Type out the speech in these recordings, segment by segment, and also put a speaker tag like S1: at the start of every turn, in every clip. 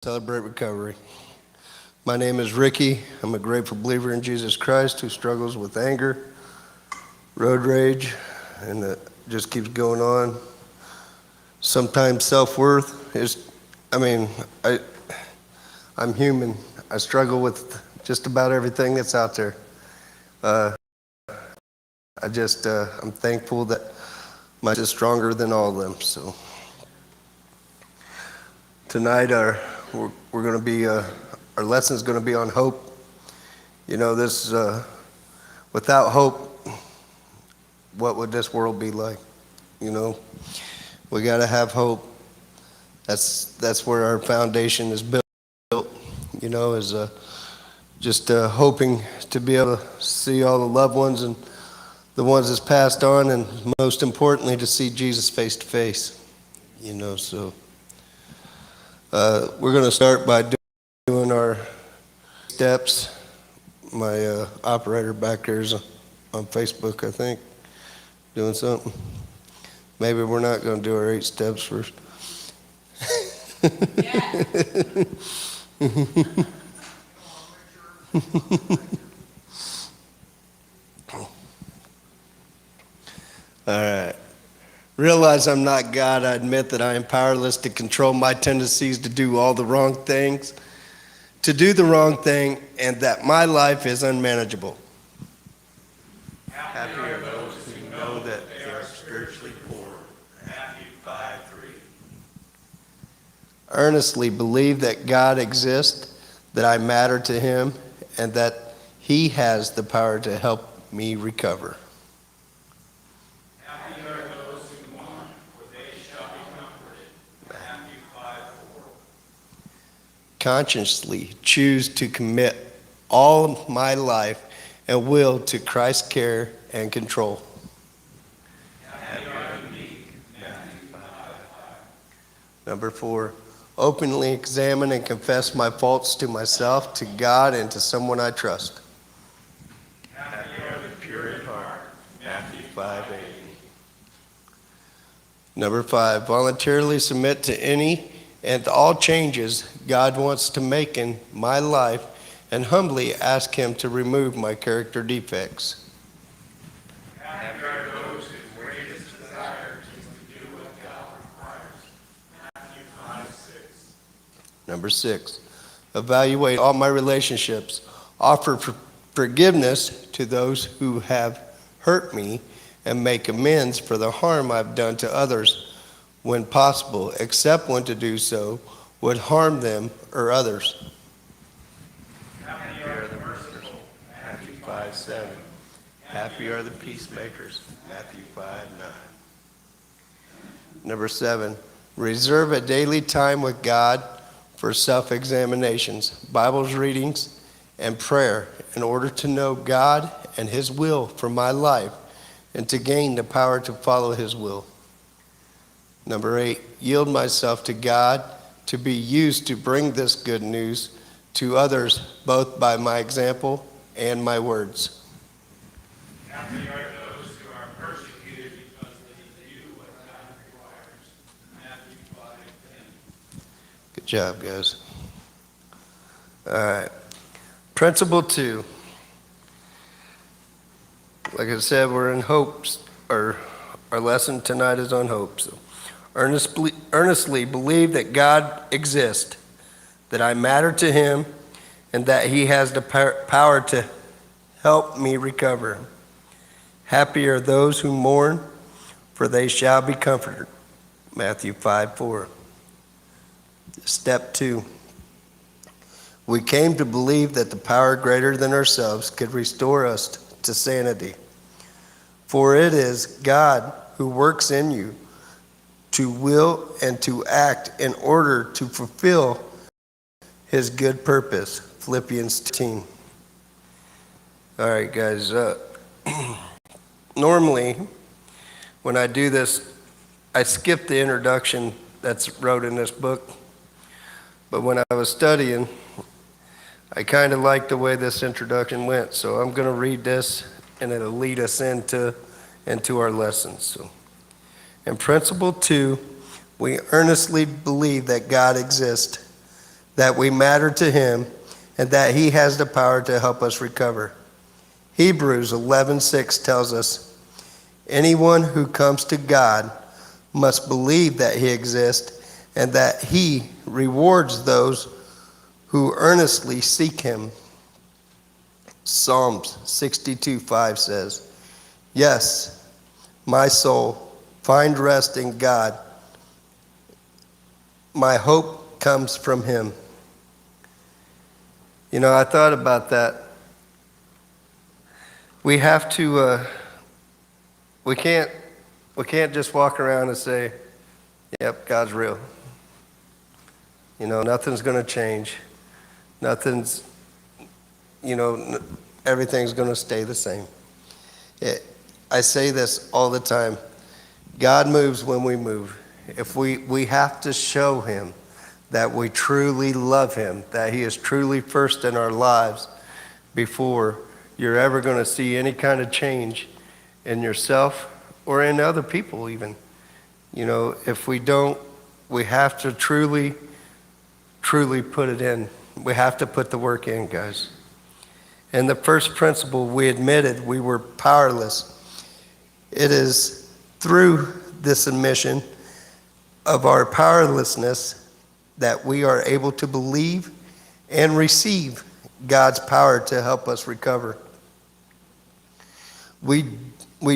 S1: Celebrate recovery. My name is Ricky. I'm a grateful believer in Jesus Christ who struggles with anger, road rage, and it just keeps going on. Sometimes self-worth is, I'm human. I struggle with just about everything that's out there. I'm thankful that my is stronger than all of them. So tonight we're going to be, our lesson is going to be on hope. You know, without hope, what would this world be like? You know, we got to have hope. That's where our foundation is built. You know, is just hoping to be able to see all the loved ones and the ones that's passed on, and most importantly, to see Jesus face to face. You know, so we're going to start by doing our steps. My operator back there is on Facebook, I think, doing something. Maybe we're not going to do our 8 steps first. All right. Realize I'm not God. I admit that I am powerless to control my tendencies to do all the wrong things, to do the wrong thing, and that my life is unmanageable. Happy are those who know that they are spiritually poor. Matthew 5:3. Earnestly believe that God exists, that I matter to Him, and that He has the power to help me recover. Happy are those who mourn, for they shall be comforted. Matthew 5:4. Consciously choose to commit all of my life and will to Christ's care and control. Happy are the meek. Matthew 5:5. Number 4. Openly examine and confess my faults to myself, to God, and to someone I trust. Happy are the pure in heart. Matthew 5:8. Number 5. Voluntarily submit to any and all changes God wants to make in my life, and humbly ask Him to remove my character defects. Happy are those whose greatest desire is to do what God requires. Matthew 5:6. Number 6. Evaluate all my relationships. Offer forgiveness to those who have hurt me, and make amends for the harm I've done to others when possible, except when to do so would harm them or others. Happy are the merciful. Matthew 5:7. Happy are the peacemakers. Matthew 5:9. Number 7. Reserve a daily time with God for self-examinations, Bible readings, and prayer in order to know God and His will for my life and to gain the power to follow His will. Number 8. Yield myself to God to be used to bring this good news to others, both by my example and my words. Happy are those who are persecuted because they do what God requires. Matthew 5:10. Good job, guys. All right. Principle 2. Like I said, we're in hopes. Our lesson tonight is on hope. So, earnestly believe that God exists, that I matter to Him, and that He has the power to help me recover. Happy are those who mourn, for they shall be comforted. Matthew 5:4. Step 2. We came to believe that the power greater than ourselves could restore us to sanity. For it is God who works in you to will and to act in order to fulfill His good purpose. Philippians 2:10. All right, guys. Normally, when I do this, I skip the introduction that's wrote in this book. But when I was studying, I kind of liked the way this introduction went. So I'm going to read this, and it'll lead us into our lessons. So, in principle 2, we earnestly believe that God exists, that we matter to him, and that he has the power to help us recover. Hebrews 11:6 tells us, anyone who comes to God must believe that he exists and that he rewards those who earnestly seek him. Psalms 62:5 says, yes, my soul, find rest in God. My hope comes from him. You know, I thought about that. We have to, we can't just walk around and say, yep, God's real. You know, nothing's going to change. Nothing's, you know, everything's going to stay the same. I say this all the time. God moves when we move. If we have to show him that we truly love him, that he is truly first in our lives before you're ever going to see any kind of change in yourself or in other people even. You know, if we don't, we have to truly put it in. We have to put the work in, guys. And the first principle, we admitted we were powerless. It is through this admission of our powerlessness that we are able to believe and receive God's power to help us recover. We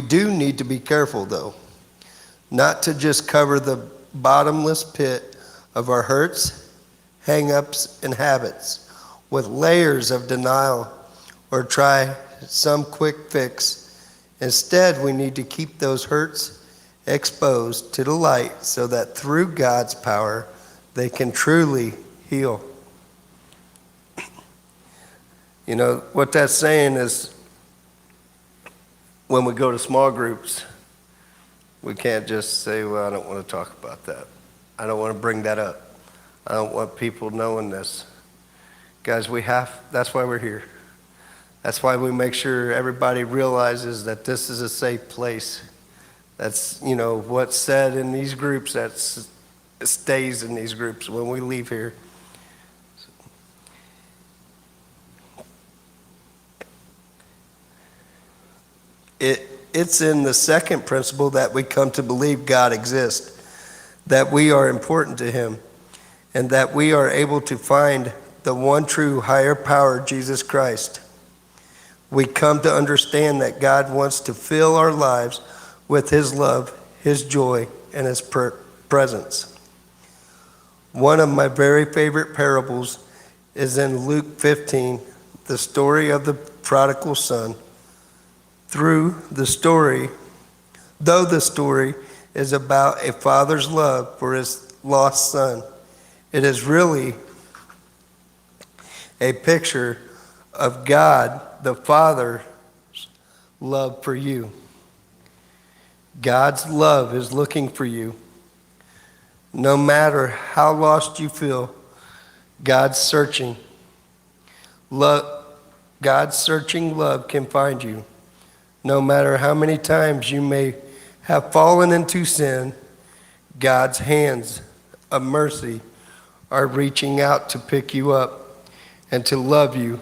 S1: do need to be careful, though, not to just cover the bottomless pit of our hurts, hang-ups, and habits with layers of denial or try some quick fix. Instead, we need to keep those hurts exposed to the light so that through God's power, they can truly heal. You know, what that's saying is when we go to small groups, we can't just say, well, I don't want to talk about that. I don't want to bring that up. I don't want people knowing this. Guys, that's why we're here. That's why we make sure everybody realizes that this is a safe place. That's, you know, what's said in these groups, that stays in these groups when we leave here. It's in the second principle that we come to believe God exists, that we are important to him, and that we are able to find the one true higher power, Jesus Christ. We come to understand that God wants to fill our lives with his love, his joy, and his presence. One of my very favorite parables is in Luke 15, the story of the prodigal son. Though the story is about a father's love for his lost son, it is really a picture of God, the Father's love for you. God's love is looking for you. No matter how lost you feel, God's searching love can find you. No matter how many times you may have fallen into sin, God's hands of mercy are reaching out to pick you up and to love you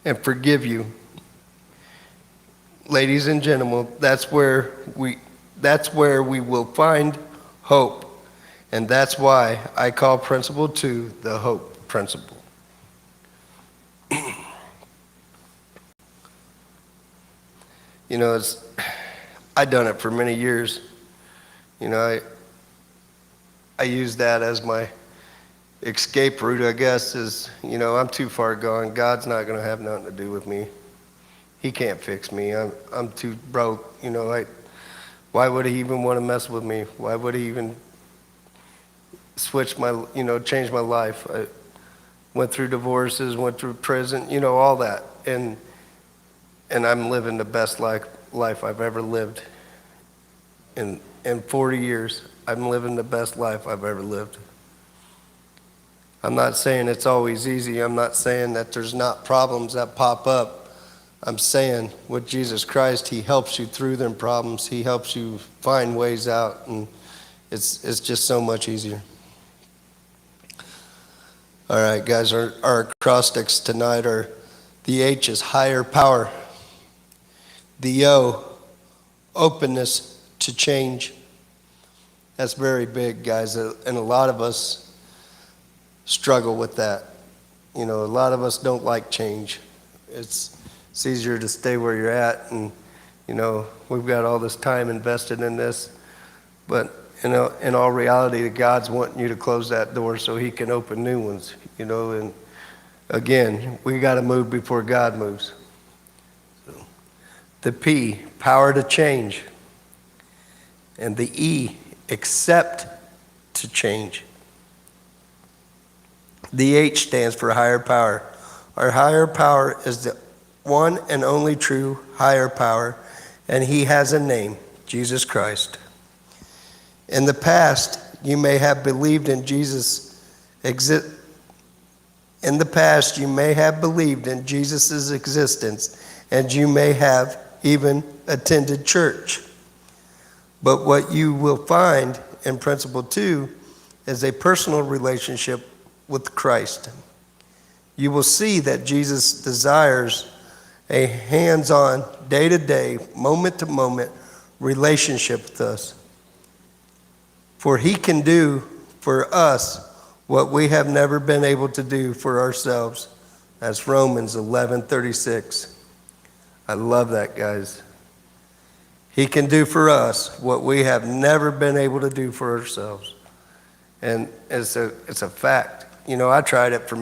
S1: and forgive you. Ladies and gentlemen, that's where we will find hope. And that's why I call principle 2 the hope principle. You know, I've done it for many years. You know, I use that as my escape route, I guess, is, you know, I'm too far gone. God's not going to have nothing to do with me. He can't fix me. I'm too broke. You know, why would he even want to mess with me? Why would he even change my life? I went through divorces, went through prison, you know, all that. And I'm living the best life I've ever lived. In 40 years, I'm living the best life I've ever lived. I'm not saying it's always easy. I'm not saying that there's not problems that pop up. I'm saying with Jesus Christ, he helps you through them problems. He helps you find ways out, and it's just so much easier. All right, guys, our acrostics tonight are: the H is higher power, the O, openness to change. That's very big, guys, and a lot of us struggle with that. You know, a lot of us don't like change. It's easier to stay where you're at, and, you know, we've got all this time invested in this, but, you know, in all reality, God's wanting you to close that door so he can open new ones, you know, and again, we got to move before God moves. So, the P, power to change, and the E, accept to change. The H stands for higher power. Our higher power is the one and only true higher power, and he has a name, Jesus Christ. In the past, you may have believed in Jesus' existence, and you may have even attended church. But what you will find in principle 2 is a personal relationship with Christ. You will see that Jesus desires a hands-on, day-to-day, moment-to-moment relationship with us. For he can do for us what we have never been able to do for ourselves. That's Romans 11:36. I love that, guys. He can do for us what we have never been able to do for ourselves. And it's a fact. You know, I tried it for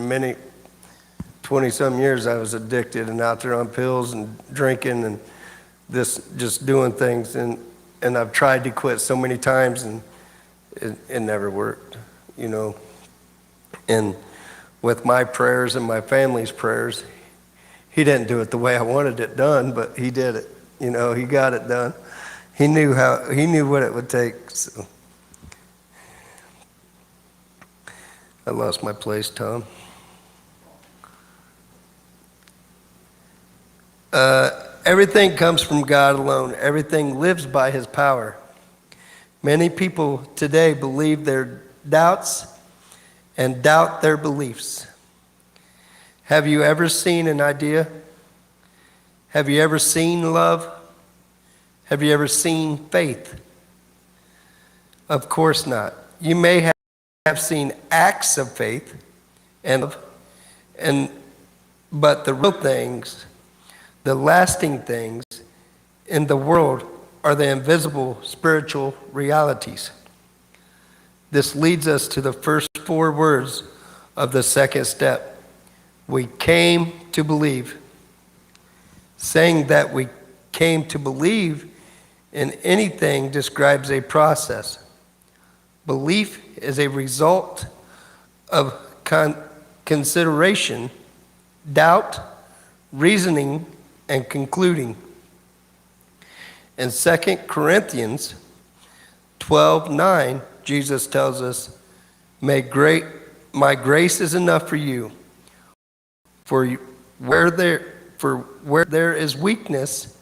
S1: 20-some years. I was addicted and out there on pills and drinking and just doing things. And I've tried to quit so many times, and it never worked, you know. And with my prayers and my family's prayers, he didn't do it the way I wanted it done, but he did it. You know, he got it done. He knew what it would take. So. I lost my place, Tom. Everything comes from God alone. Everything lives by his power. Many people today believe their doubts and doubt their beliefs. Have you ever seen an idea? Have you ever seen love? Have you ever seen faith? Of course not. You may have seen acts of faith but the real things, the lasting things in the world are the invisible spiritual realities. This leads us to the first 4 words of the second step. We came to believe. Saying that we came to believe in anything describes a process. Belief is a result of consideration, doubt, reasoning, and concluding. In 2 Corinthians 12:9, Jesus tells us, my grace is enough for you, for where there is weakness,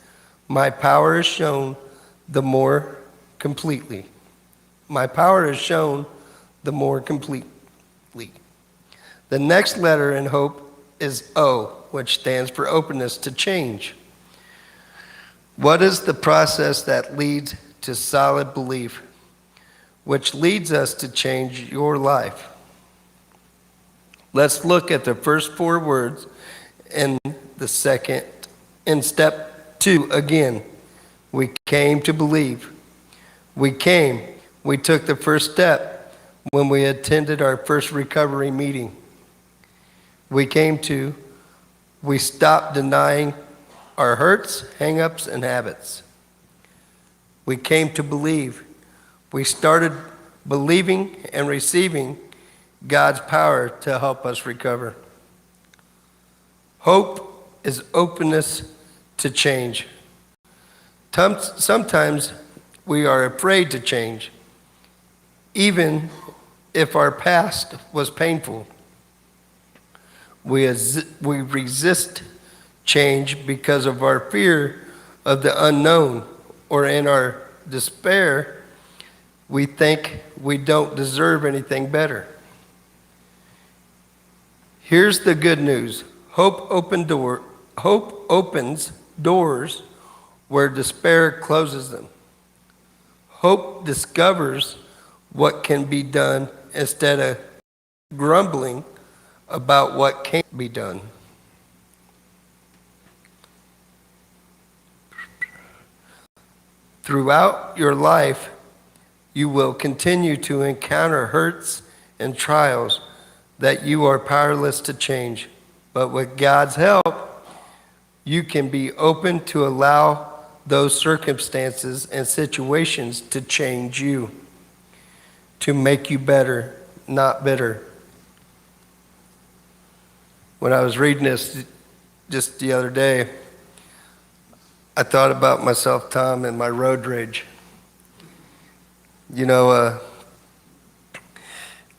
S1: my power is shown the more completely. My power is shown the more completely. The next letter in hope is O, which stands for openness to change. What is the process that leads to solid belief, which leads us to change your life? Let's look at the first 4 words in step 2 again. We came to believe. We took the first step when we attended our first recovery meeting. We stopped denying our hurts, hang-ups, and habits. We came to believe. We started believing and receiving God's power to help us recover. Hope is openness to change. Sometimes we are afraid to change, even if our past was painful. We resist change because of our fear of the unknown, or in our despair, we think we don't deserve anything better. Here's the good news. Hope opens doors where despair closes them. Hope discovers what can be done instead of grumbling about what can't be done. Throughout your life, you will continue to encounter hurts and trials that you are powerless to change. But with God's help, you can be open to allow those circumstances and situations to change you, to make you better, not bitter. When I was reading this just the other day, I thought about myself, Tom, and my road rage. You know,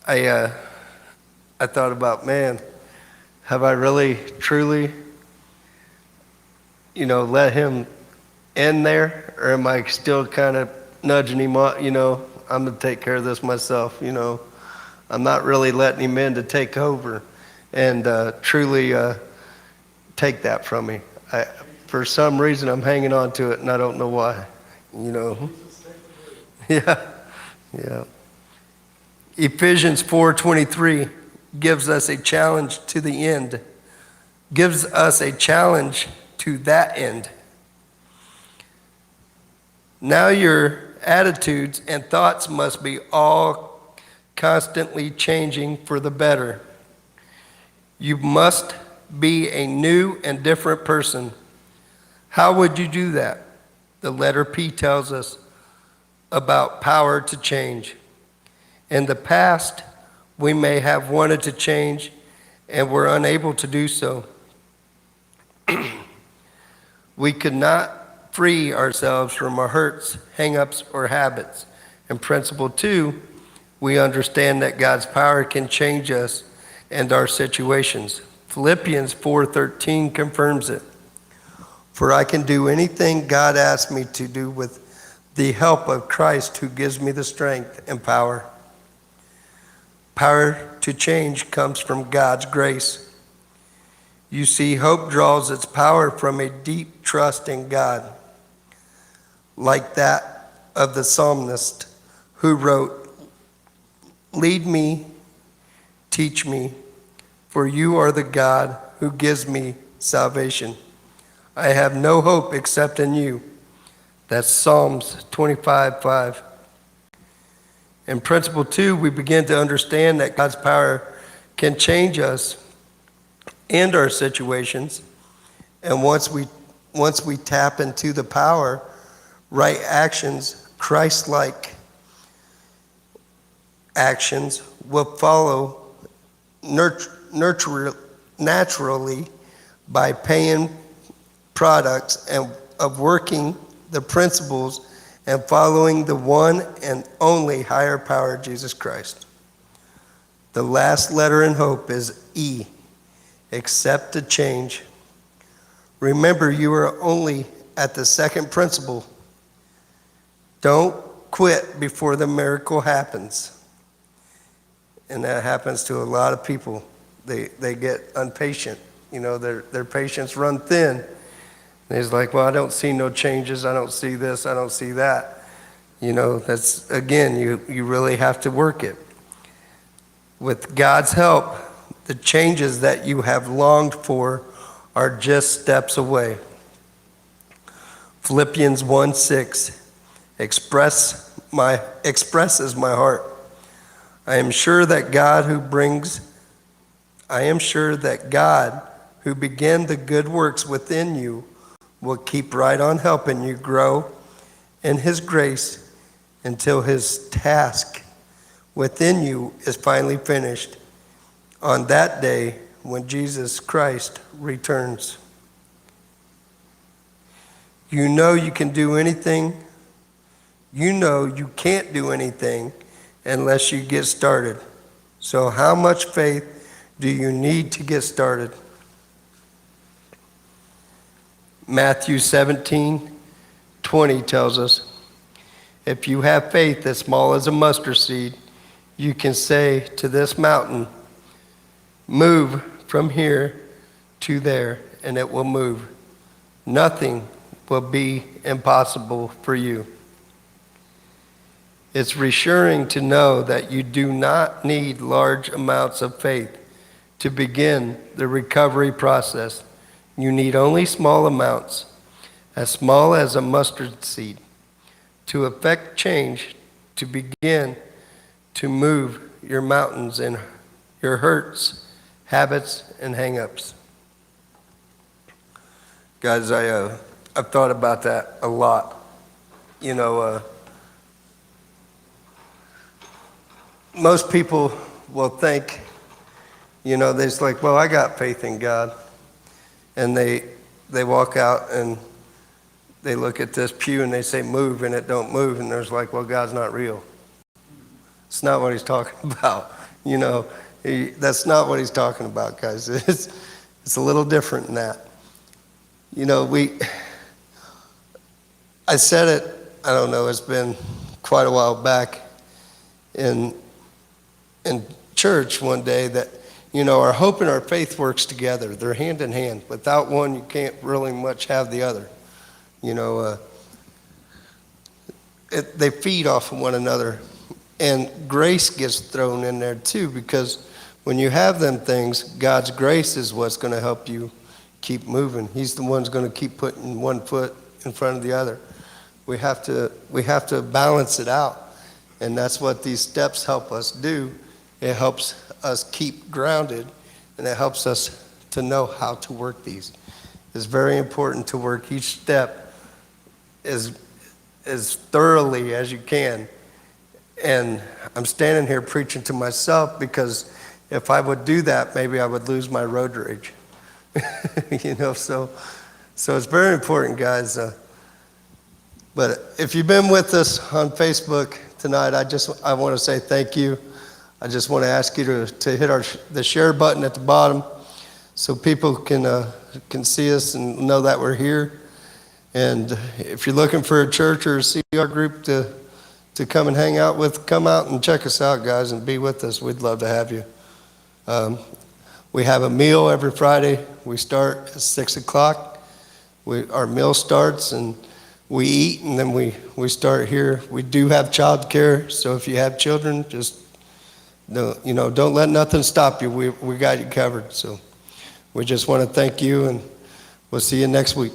S1: I thought about, man, have I really, truly, let him end there? Or am I still kind of nudging him on, I'm going to take care of this myself, I'm not really letting him in to take over and truly take that from me. For some reason, I'm hanging on to it, and I don't know why, Yeah. Ephesians 4:23 gives us a challenge to the end, gives us a challenge to that end. Now your attitudes and thoughts must be all constantly changing for the better. You must be a new and different person. How would you do that? The letter P tells us about power to change. In the past, we may have wanted to change and were unable to do so. We could not free ourselves from our hurts, hang-ups, or habits. In principle 2, we understand that God's power can change us and our situations. Philippians 4:13 confirms it. For I can do anything God asks me to do with the help of Christ who gives me the strength and power. Power to change comes from God's grace. You see, hope draws its power from a deep trust in God, like that of the psalmist who wrote, "Lead me, teach me, for you are the God who gives me salvation. I have no hope except in you." That's Psalms 25:5. In principle 2, we begin to understand that God's power can change us and our situations. And once we tap into the power, right actions, Christ-like actions will follow naturally by paying products and of working the principles and following the one and only higher power, Jesus Christ. The last letter in hope is E, accept the change. Remember, you are only at the second principle. Don't quit before the miracle happens. And that happens to a lot of people. They get impatient. Their patience run thin. And he's like, well, I don't see no changes. I don't see this. I don't see that. That's, again, you really have to work it. With God's help, the changes that you have longed for are just steps away. Philippians 1:6 expresses my heart. I am sure that God who began the good works within you will keep right on helping you grow in his grace until his task within you is finally finished on that day when Jesus Christ returns. You know you can do anything. You know you can't do anything unless you get started. So how much faith do you need to get started? Matthew 17:20 tells us, if you have faith as small as a mustard seed, you can say to this mountain, move from here to there, and it will move. Nothing will be impossible for you. It's reassuring to know that you do not need large amounts of faith to begin the recovery process. You need only small amounts, as small as a mustard seed, to effect change, to begin to move your mountains and your hurts, habits, and hang-ups. Guys, I've thought about that a lot. You know, most people will think, you know, they're just like, well, I got faith in God. And they walk out and they look at this pew and they say, move, and it don't move. And they're like, well, God's not real. It's not what he's talking about. You know, that's not what he's talking about, guys. It's a little different than that. You know, I said it, I don't know, it's been quite a while back in church one day that, you know, our hope and our faith works together. They're hand in hand. Without one, you can't really much have the other. You know, they feed off of one another. And grace gets thrown in there too, because when you have them things, God's grace is what's going to help you keep moving. He's the one who's going to keep putting one foot in front of the other. We have to balance it out. And that's what these steps help us do. It helps us keep grounded, and it helps us to know how to work these. It's very important to work each step as thoroughly as you can. And I'm standing here preaching to myself, because if I would do that, maybe I would lose my road rage. You know, so it's very important, guys. But if you've been with us on Facebook tonight, I want to say thank you. I just want to ask you to hit the share button at the bottom so people can see us and know that we're here. And if you're looking for a church or a CR group to come and hang out with, come out and check us out, guys, and be with us. We'd love to have you. We have a meal every Friday. We start at 6 o'clock. Our meal starts, and we eat, and then we start here. We do have child care, so if you have children, just don't let nothing stop you. We got you covered. So we just want to thank you, and we'll see you next week.